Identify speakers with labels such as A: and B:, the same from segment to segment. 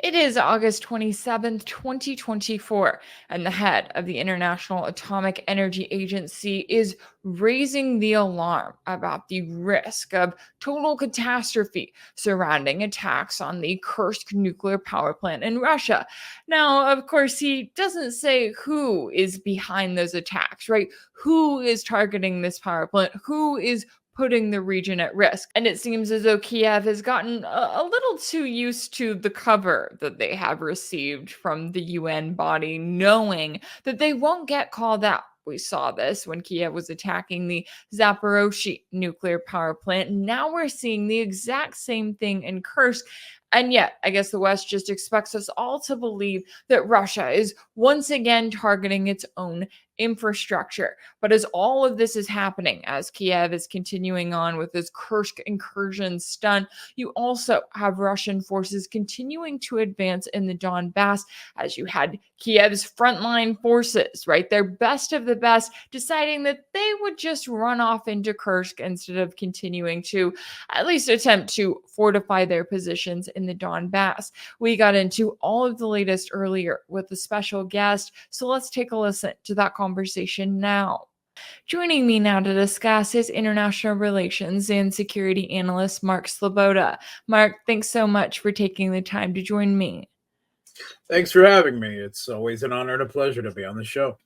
A: It is August 27th, 2024, and the head of the International Atomic Energy Agency is raising the alarm about the risk of total catastrophe surrounding attacks on the Kursk nuclear power plant in Russia. Now, of course, he doesn't say who is behind those attacks, right? Who is targeting this power plant? Who is putting the region at risk. And it seems as though Kiev has gotten a little too used to the cover that they have received from the UN body, knowing that they won't get called out. We saw this when Kiev was attacking the Zaporozhye nuclear power plant. Now we're seeing the exact same thing in Kursk. And yet, I guess the West just expects us all to believe that Russia is once again targeting its own infrastructure. But as all of this is happening, as Kiev is continuing on with this Kursk incursion stunt, you also have Russian forces continuing to advance in the Donbass, as you had Kiev's frontline forces, right? Their best of the best, deciding that they would just run off into Kursk instead of continuing to at least attempt to fortify their positions in the Donbass. We got into all of the latest earlier with a special guest, so let's take a listen to that conversation now. Joining me now to discuss is international relations and security analyst Mark Sleboda. Mark, thanks so much for taking the time to join me.
B: Thanks for having me. It's always an honor and a pleasure to be on the show.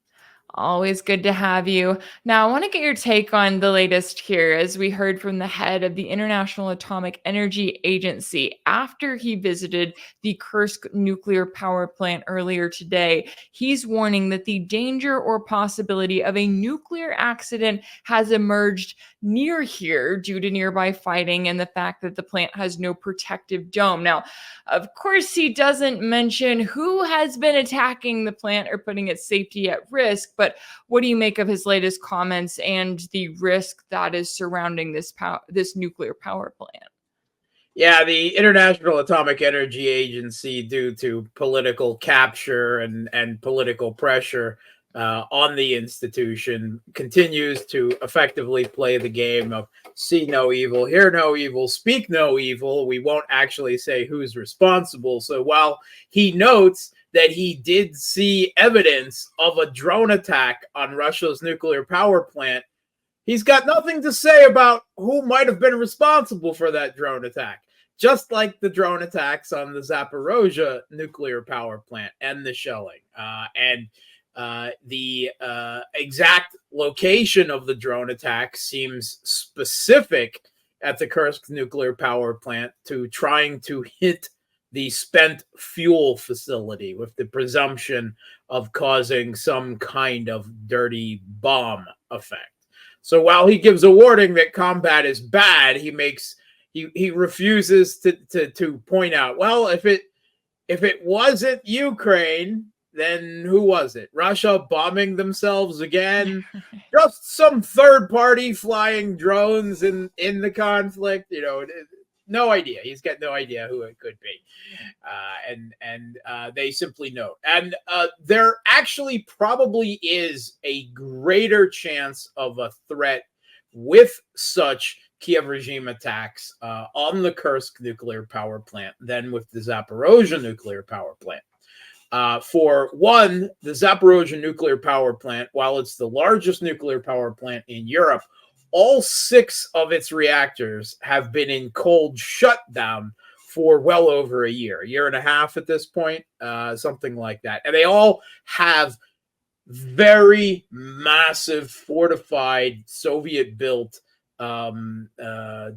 A: Always good to have you. Now, I want to get your take on the latest here, as we heard from the head of the International Atomic Energy Agency after he visited the Kursk nuclear power plant earlier today. He's warning that the danger or possibility of a nuclear accident has emerged near here due to nearby fighting and the fact that the plant has no protective dome. Now, of course, he doesn't mention who has been attacking the plant or putting its safety at risk, but what do you make of his latest comments and the risk that is surrounding this nuclear power plant?
B: Yeah, the International Atomic Energy Agency, due to political capture and political pressure on the institution, continues to effectively play the game of see no evil, hear no evil, speak no evil. We won't actually say who's responsible. So while he notes that he did see evidence of a drone attack on Russia's nuclear power plant, he's got nothing to say about who might have been responsible for that drone attack, just like the drone attacks on the Zaporozhye nuclear power plant and the shelling. The exact location of the drone attack seems specific at the Kursk nuclear power plant to trying to hit the spent fuel facility with the presumption of causing some kind of dirty bomb effect. So while he gives a warning that combat is bad, he refuses to point out, well, if it wasn't Ukraine, then who was it? Russia bombing themselves again? Just some third party flying drones in the conflict? No idea. He's got no idea who it could be. They simply know. And there actually probably is a greater chance of a threat with such Kiev regime attacks on the Kursk nuclear power plant than with the Zaporozhye nuclear power plant. For one, the Zaporozhye nuclear power plant, while it's the largest nuclear power plant in Europe, all 6 of its reactors have been in cold shutdown for well over a year and a half at this point, something like that. And they all have very massive fortified Soviet-built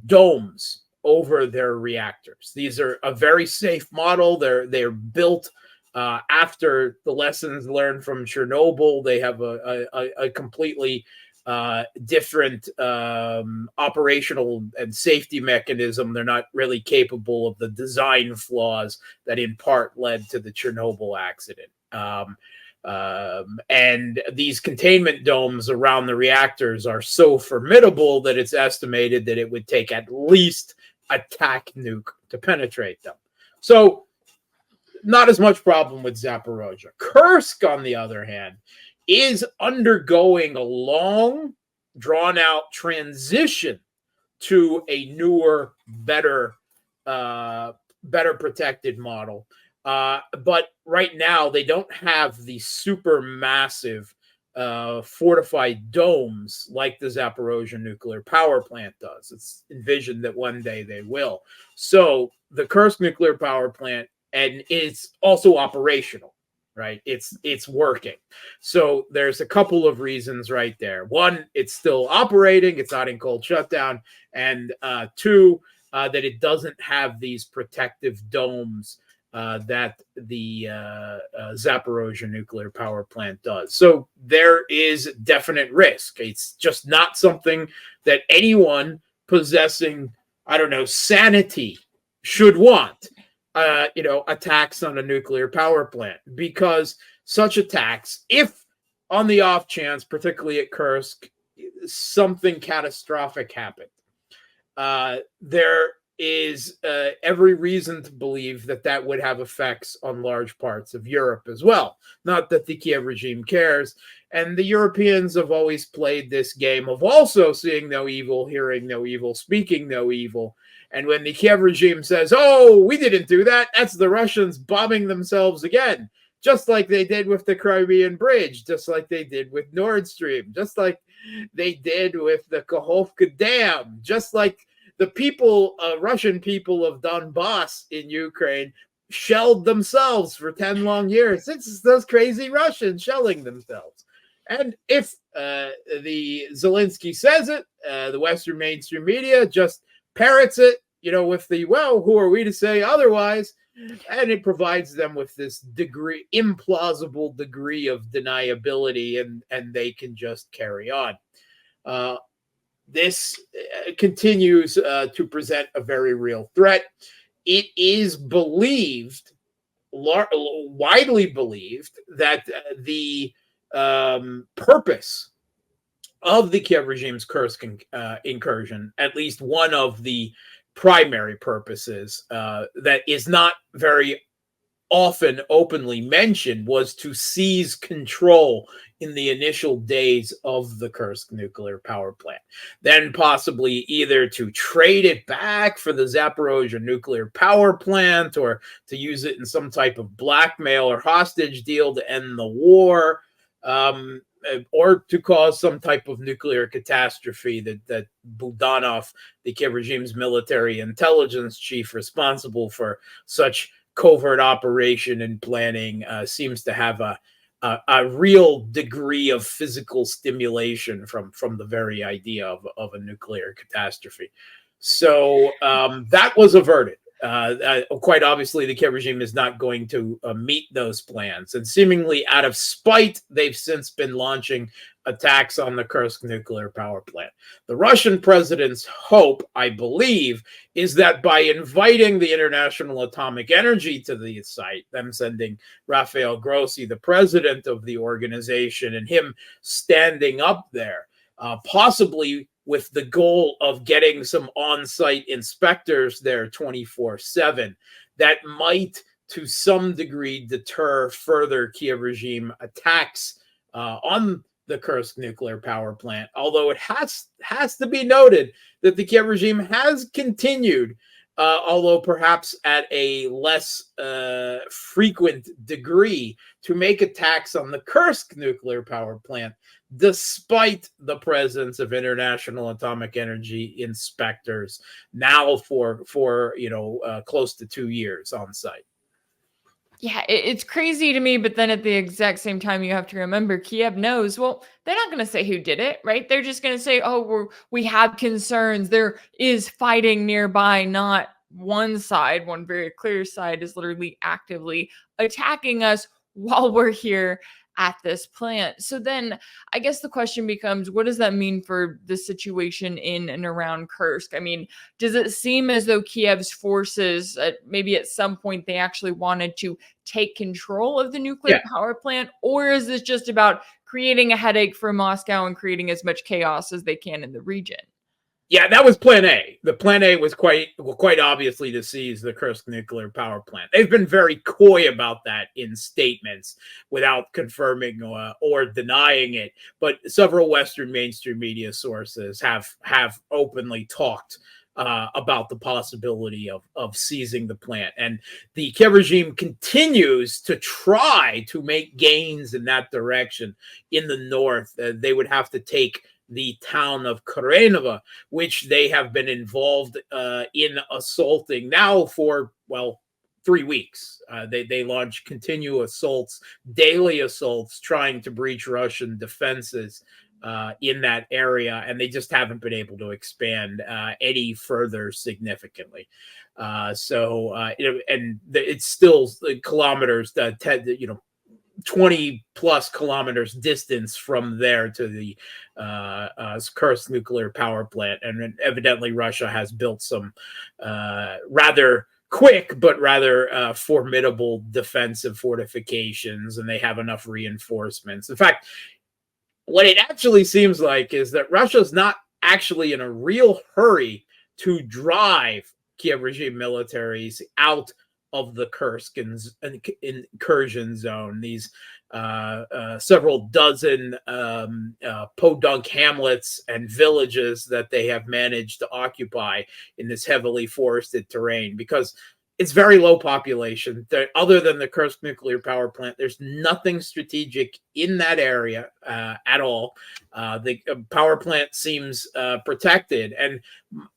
B: domes over their reactors. These are a very safe model. They're built after the lessons learned from Chernobyl. They have a completely different operational and safety mechanism. They're not really capable of the design flaws that in part led to the Chernobyl accident. And these containment domes around the reactors are so formidable that it's estimated that it would take at least a TAC nuke to penetrate them. So not as much problem with Zaporozhye. Kursk, on the other hand, is undergoing a long, drawn-out transition to a newer, better protected model. But right now, they don't have the super massive fortified domes like the Zaporozhye nuclear power plant does. It's envisioned that one day they will. So the Kursk nuclear power plant, and it's also operational, right? It's working. So there's a couple of reasons right there. One, it's still operating. It's not in cold shutdown. And two, that it doesn't have these protective domes that the Zaporozhye nuclear power plant does. So there is definite risk. It's just not something that anyone possessing, I don't know, sanity should want. Attacks on a nuclear power plant, because such attacks, if on the off chance, particularly at Kursk, something catastrophic happened, there is every reason to believe that that would have effects on large parts of Europe as well. Not that the Kiev regime cares. And the Europeans have always played this game of also seeing no evil, hearing no evil, speaking no evil. And when the Kiev regime says, oh, we didn't do that, that's the Russians bombing themselves again, just like they did with the Crimean Bridge, just like they did with Nord Stream, just like they did with the Kakhovka Dam, just like the people, Russian people of Donbass in Ukraine, shelled themselves for 10 long years. It's those crazy Russians shelling themselves. And if the Zelensky says it, the Western mainstream media just parrots it, with the, well, who are we to say otherwise? And it provides them with this implausible degree of deniability, and they can just carry on. This continues to present a very real threat. It is believed, widely believed, that the purpose of the Kiev regime's Kursk incursion, at least one of the primary purposes that is not very often openly mentioned, was to seize control in the initial days of the Kursk nuclear power plant. Then possibly either to trade it back for the Zaporozhye nuclear power plant, or to use it in some type of blackmail or hostage deal to end the war, or to cause some type of nuclear catastrophe that Budanov, the Kiev regime's military intelligence chief responsible for such covert operation and planning, seems to have a real degree of physical stimulation from the very idea of a nuclear catastrophe. So that was averted. Quite obviously, the Kiev regime is not going to meet those plans. And seemingly out of spite, they've since been launching attacks on the Kursk nuclear power plant. The Russian president's hope, I believe, is that by inviting the International Atomic Energy to the site, them sending Rafael Grossi, the president of the organization, and him standing up there, possibly with the goal of getting some on-site inspectors there 24/7, that might to some degree deter further Kiev regime attacks on the Kursk nuclear power plant. Although it has to be noted that the Kiev regime has continued, although perhaps at a less frequent degree, to make attacks on the Kursk nuclear power plant, despite the presence of International Atomic Energy inspectors now for close to 2 years on site.
A: Yeah, it's crazy to me, but then at the exact same time, you have to remember Kiev knows, well, they're not going to say who did it, right? They're just going to say, oh, we have concerns. There is fighting nearby, not one side. One very clear side is literally actively attacking us while we're here at this plant. So then I guess the question becomes, what does that mean for the situation in and around Kursk? I mean, does it seem as though Kiev's forces, maybe at some point they actually wanted to take control of the nuclear power plant? Or is this just about creating a headache for Moscow and creating as much chaos as they can in the region?
B: Yeah, that was plan A. The plan A was quite obviously to seize the Kursk nuclear power plant. They've been very coy about that in statements without confirming or denying it. But several Western mainstream media sources have openly talked about the possibility of seizing the plant. And the Kiev regime continues to try to make gains in that direction. In the north, they would have to take the town of Korenova, which they have been involved in assaulting now for, well, 3 weeks. They launch continuous assaults, daily assaults, trying to breach Russian defenses in that area, and they just haven't been able to expand any further significantly. It's still kilometers, 20 plus kilometers distance from there to the Kursk nuclear power plant. And evidently Russia has built some rather quick but rather formidable defensive fortifications, and they have enough reinforcements. In fact, what it actually seems like is that Russia's not actually in a real hurry to drive Kiev regime militaries out of the Kursk incursion zone. These several dozen podunk hamlets and villages that they have managed to occupy in this heavily forested terrain, because it's very low population. Other than the Kursk nuclear power plant, there's nothing strategic in that area at all. The power plant seems protected, and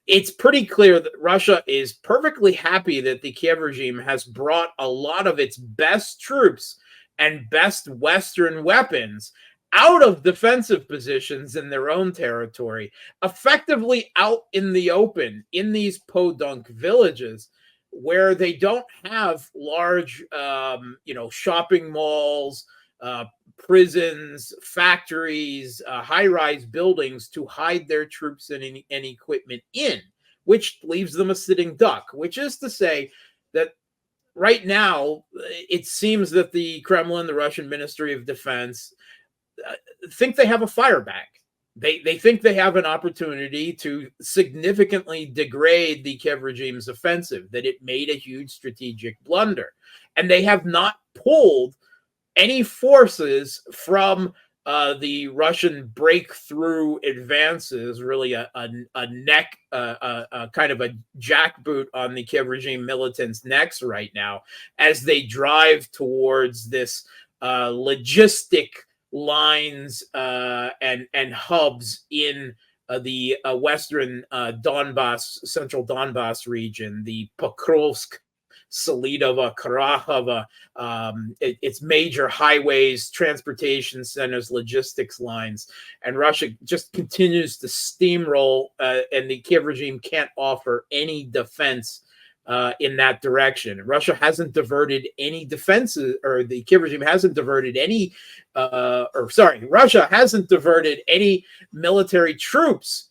B: it's pretty clear that Russia is perfectly happy that the Kiev regime has brought a lot of its best troops and best Western weapons out of defensive positions in their own territory, effectively out in the open in these podunk villages, where they don't have large, shopping malls, prisons, factories, high-rise buildings to hide their troops and equipment in, which leaves them a sitting duck, which is to say that right now, it seems that the Kremlin, the Russian Ministry of Defense, think they have a fire back. They think they have an opportunity to significantly degrade the Kiev regime's offensive, that it made a huge strategic blunder. And they have not pulled any forces from the Russian breakthrough advances, really a kind of a jackboot on the Kiev regime militants' necks right now, as they drive towards this logistic lines and hubs in the western Donbass, central Donbass region, the Pokrovsk, Sleboda, Karakhova, its major highways, transportation centers, logistics lines. And Russia just continues to steamroll, and the Kiev regime can't offer any defense in that direction. Russia hasn't diverted any defenses, or the Kiev regime hasn't diverted any, Russia hasn't diverted any military troops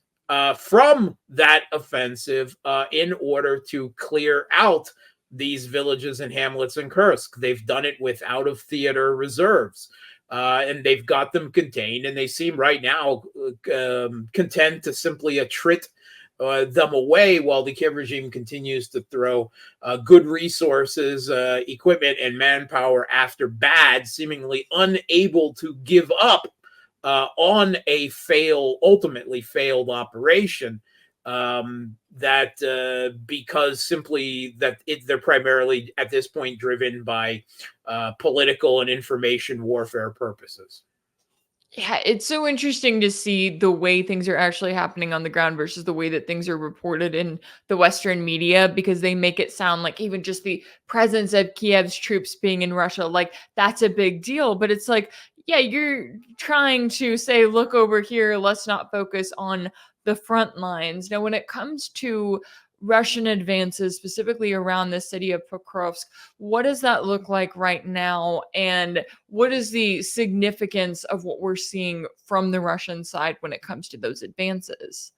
B: from that offensive in order to clear out these villages and hamlets in Kursk. They've done it with out of theater reserves. And they've got them contained, and they seem right now content to simply attrit them away while the Kiev regime continues to throw good resources, equipment, and manpower after bad, seemingly unable to give up on a ultimately failed operation. Because simply they're primarily at this point driven by political and information warfare purposes.
A: Yeah, it's so interesting to see the way things are actually happening on the ground versus the way that things are reported in the Western media, because they make it sound like even just the presence of Kiev's troops being in Russia, like that's a big deal. But it's like, yeah, you're trying to say, look over here, let's not focus on the front lines. Now, when it comes to Russian advances, specifically around the city of Pokrovsk, what does that look like right now? And what is the significance of what we're seeing from the Russian side when it comes to those advances?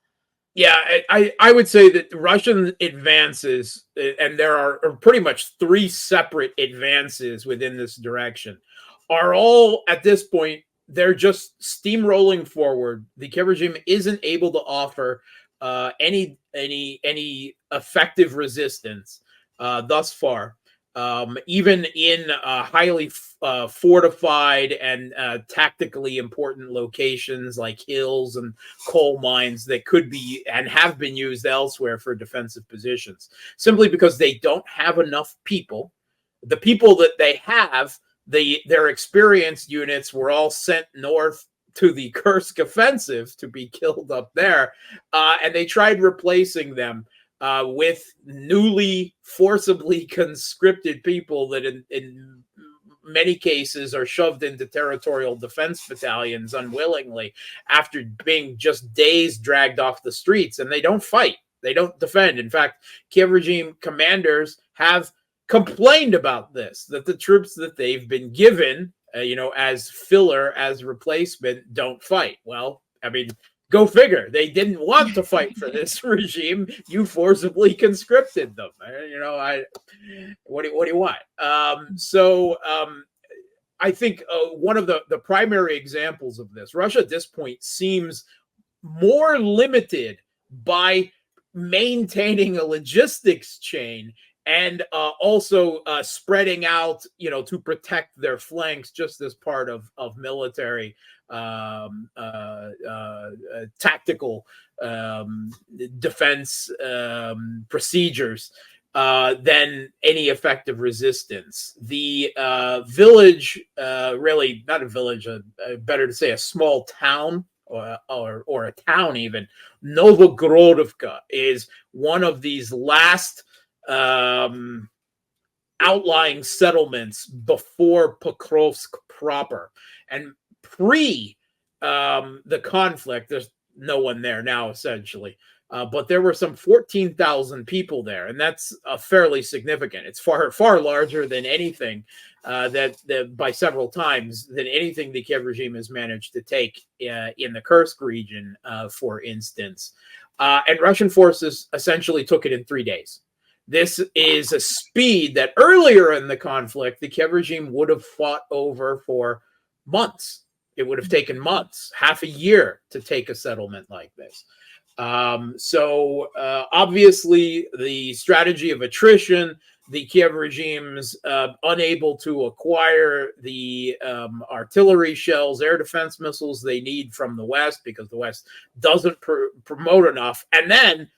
B: Yeah, I would say that the Russian advances, and there are pretty much 3 separate advances within this direction, are all at this point, they're just steamrolling forward. The Kiev regime isn't able to offer any effective resistance thus far. even in highly fortified and tactically important locations like hills and coal mines that could be and have been used elsewhere for defensive positions, simply because they don't have enough people. The people that they have, their experienced units were all sent north to the Kursk offensive to be killed up there, and they tried replacing them with newly forcibly conscripted people that in many cases are shoved into territorial defense battalions unwillingly after being just days dragged off the streets, and they don't fight. They don't defend. In fact, Kiev regime commanders have complained about this, that the troops that they've been given, as filler, as replacement, don't fight. Well, I mean, go figure. They didn't want to fight for this regime. You forcibly conscripted them. What do you want? I think one of the primary examples of this, Russia at this point seems more limited by maintaining a logistics chain and also spreading out, to protect their flanks, just as part of military tactical defense procedures than any effective resistance. The village, really not a village, better to say a small town, or a town even, Novogorodovka, is one of these last outlying settlements before Pokrovsk proper. And pre the conflict, there's no one there now, essentially. But there were some 14,000 people there, and that's fairly significant. It's far larger than anything that by several times than anything the Kiev regime has managed to take in the Kursk region, for instance. And Russian forces essentially took it in 3 days. This is a speed that earlier in the conflict, the Kiev regime would have fought over for months. It would have taken months, half a year, to take a settlement like this. Obviously, the strategy of attrition, the Kiev regime's unable to acquire the artillery shells, air defense missiles they need from the West, because the West doesn't promote enough, and then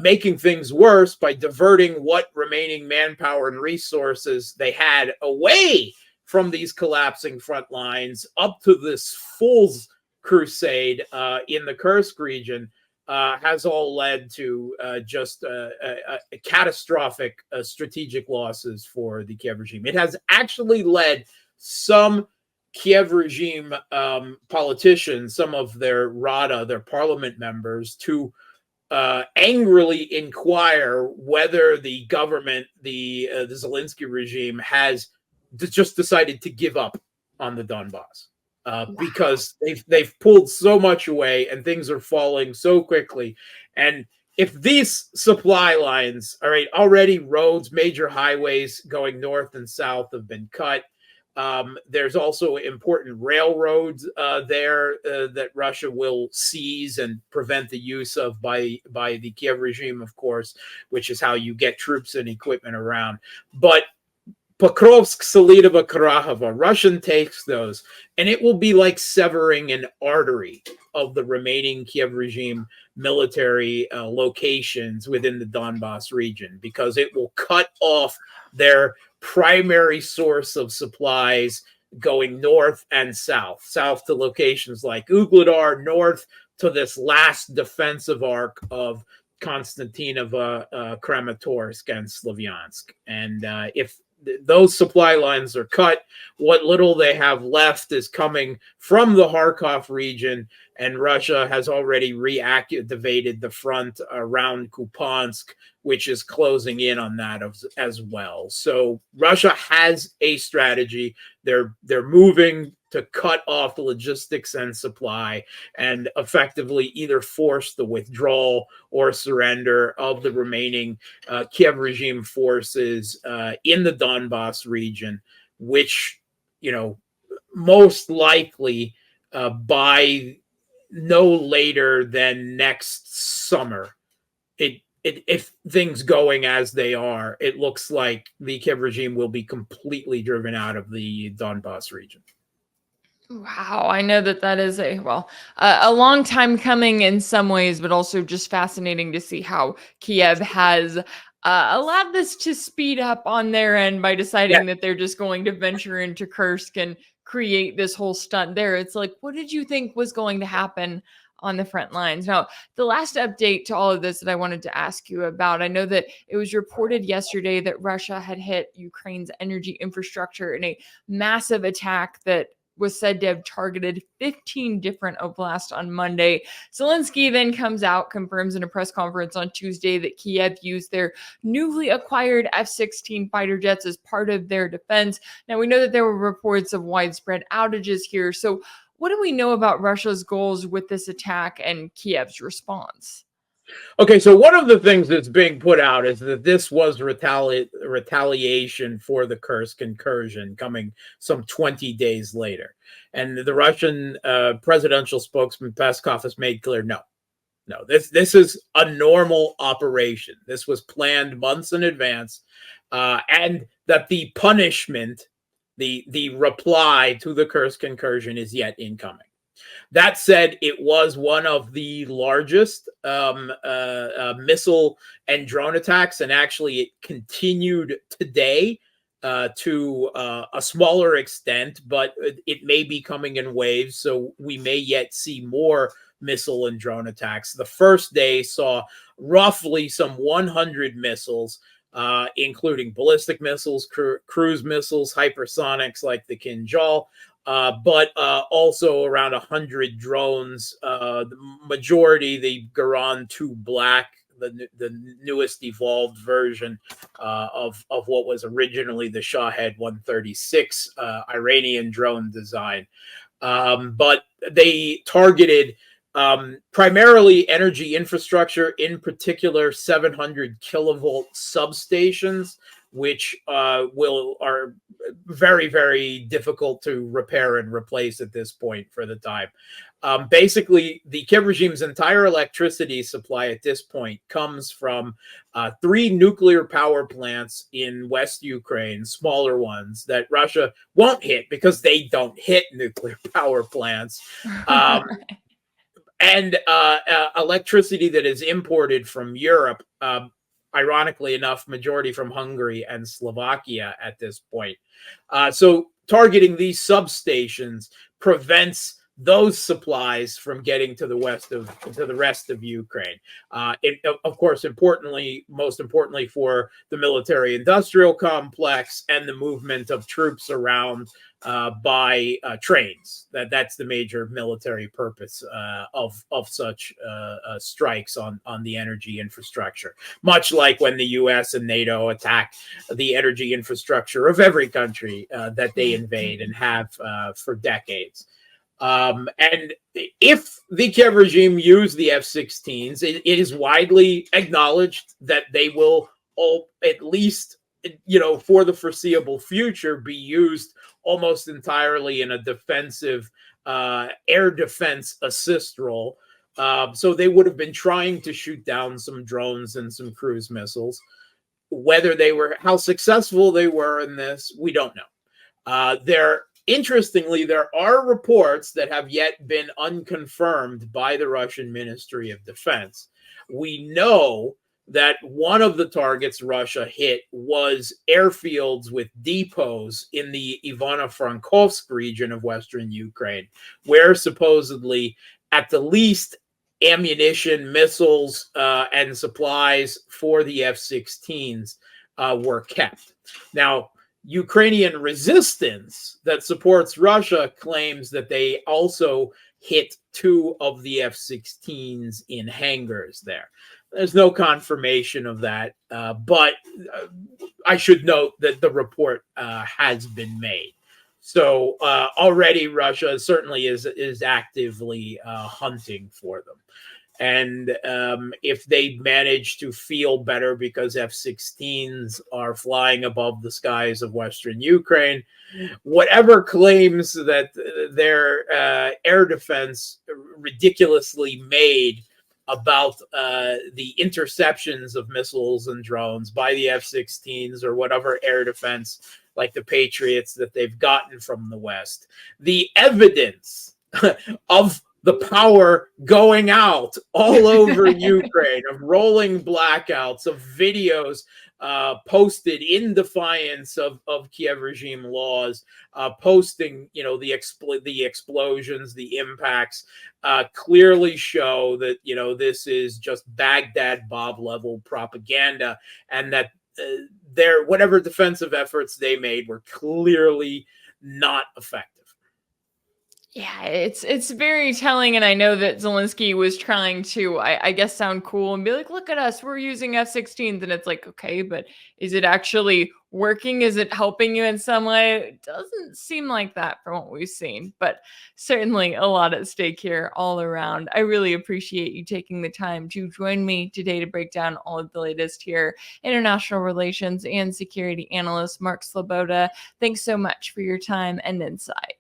B: making things worse by diverting what remaining manpower and resources they had away from these collapsing front lines up to this fool's crusade in the Kursk region, has all led to just catastrophic strategic losses for the Kiev regime. It has actually led some Kiev regime politicians, some of their Rada, their parliament members, to angrily inquire whether the government, the Zelensky regime, has just decided to give up on the Donbass. Because they've pulled so much away and things are falling so quickly. And if these supply lines, all right, already roads, major highways going north and south have been cut. There's also important railroads there that Russia will seize and prevent the use of by the Kiev regime, of course, which is how you get troops and equipment around. But Pokrovsk, Sleboda, Karakhova, Russian takes those, and it will be like severing an artery of the remaining Kiev regime military locations within the Donbass region, because it will cut off their primary source of supplies going north and south to locations like Ugledar, north to this last defensive arc of Konstantinova, Kramatorsk, and Slavyansk. And if those supply lines are cut, what little they have left is coming from the Kharkov region, and Russia has already reactivated the front around Kupiansk, which is closing in on that as well. So Russia has a strategy. They're moving to cut off the logistics and supply and effectively either force the withdrawal or surrender of the remaining Kiev regime forces in the Donbass region, which, most likely by no later than next summer, it if things going as they are, it looks like the Kiev regime will be completely driven out of the Donbass region.
A: Wow, I know that that is a long time coming in some ways, but also just fascinating to see how Kiev has allowed this to speed up on their end by
B: Yeah.
A: deciding that they're just going to venture into Kursk and create this whole stunt there. It's like, what did you think was going to happen on the front lines? Now, the last update to all of this that I wanted to ask you about, I know that it was reported yesterday that Russia had hit Ukraine's energy infrastructure in a massive attack that was said to have targeted 15 different oblasts on Monday. Zelensky then comes out, confirms in a press conference on Tuesday that Kiev used their newly acquired F-16 fighter jets as part of their defense. Now, we know that there were reports of widespread outages here. So what do we know about Russia's goals with this attack and Kiev's response?
B: Okay, so one of the things that's being put out is that this was retaliation for the Kursk incursion coming some 20 days later. And the Russian presidential spokesman Peskov has made clear, no, this is a normal operation. This was planned months in advance, and that the punishment, the reply to the Kursk incursion is yet incoming. That said, it was one of the largest missile and drone attacks, and actually it continued today to a smaller extent, but it may be coming in waves, so we may yet see more missile and drone attacks. The first day saw roughly some 100 missiles, including ballistic missiles, cruise missiles, hypersonics like the Kinjal, but also around 100 drones. The majority, the Garan 2 Black, the newest evolved version of what was originally the Shahed 136 Iranian drone design. But they targeted primarily energy infrastructure, in particular 700 kilovolt substations, which are very, very difficult to repair and replace at this point for the time. Basically, the Kiev regime's entire electricity supply at this point comes from 3 nuclear power plants in West Ukraine, smaller ones that Russia won't hit because they don't hit nuclear power plants. And electricity that is imported from Europe, ironically enough, majority from Hungary and Slovakia at this point. So targeting these substations prevents those supplies from getting to the rest of Ukraine. Of course, most importantly for the military-industrial complex and the movement of troops around by trains. That's the major military purpose of such strikes on the energy infrastructure. Much like when the U.S. and NATO attack the energy infrastructure of every country that they invade and have for decades. And if the Kiev regime use the F-16s, it is widely acknowledged that they will all, at least, for the foreseeable future, be used almost entirely in a defensive air defense assist role. So they would have been trying to shoot down some drones and some cruise missiles. How successful they were in this, we don't know. Interestingly, there are reports that have yet been unconfirmed by the Russian Ministry of Defense. We know that one of the targets Russia hit was airfields with depots in the Ivano-Frankovsk region of Western Ukraine, where supposedly at the least ammunition, missiles, and supplies for the F-16s were kept. Now, Ukrainian resistance that supports Russia claims that they also hit 2 of the F-16s in hangars there. There's no confirmation of that, but I should note that the report has been made. So already Russia certainly is actively hunting for them. And if they manage to feel better because F-16s are flying above the skies of Western Ukraine, whatever claims that their air defense ridiculously made about the interceptions of missiles and drones by the F-16s or whatever air defense like the Patriots that they've gotten from the West. The evidence of the power going out all over Ukraine, of rolling blackouts, of videos posted in defiance of Kiev regime laws, posting, the explosions, the impacts, clearly show that, this is just Baghdad Bob level propaganda, and that their whatever defensive efforts they made were clearly not effective.
A: Yeah, it's very telling, and I know that Zelensky was trying to, I guess, sound cool and be like, "Look at us, we're using F-16s," and it's like, okay, but is it actually working? Is it helping you in some way? It doesn't seem like that from what we've seen, but certainly a lot at stake here all around. I really appreciate you taking the time to join me today to break down all of the latest here. International relations and security analyst Mark Sleboda, thanks so much for your time and insight.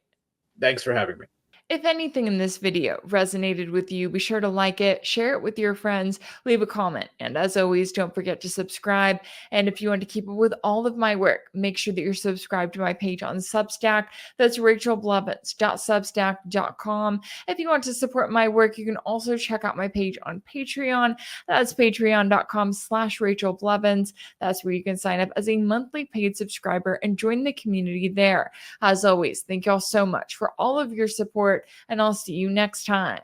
B: Thanks for having me.
A: If anything in this video resonated with you, be sure to like it, share it with your friends, leave a comment, and as always, don't forget to subscribe. And if you want to keep up with all of my work, make sure that you're subscribed to my page on Substack. That's rachelblevins.substack.com. If you want to support my work, you can also check out my page on Patreon. That's patreon.com/rachelblevins. That's where you can sign up as a monthly paid subscriber and join the community there. As always, thank y'all so much for all of your support, and I'll see you next time.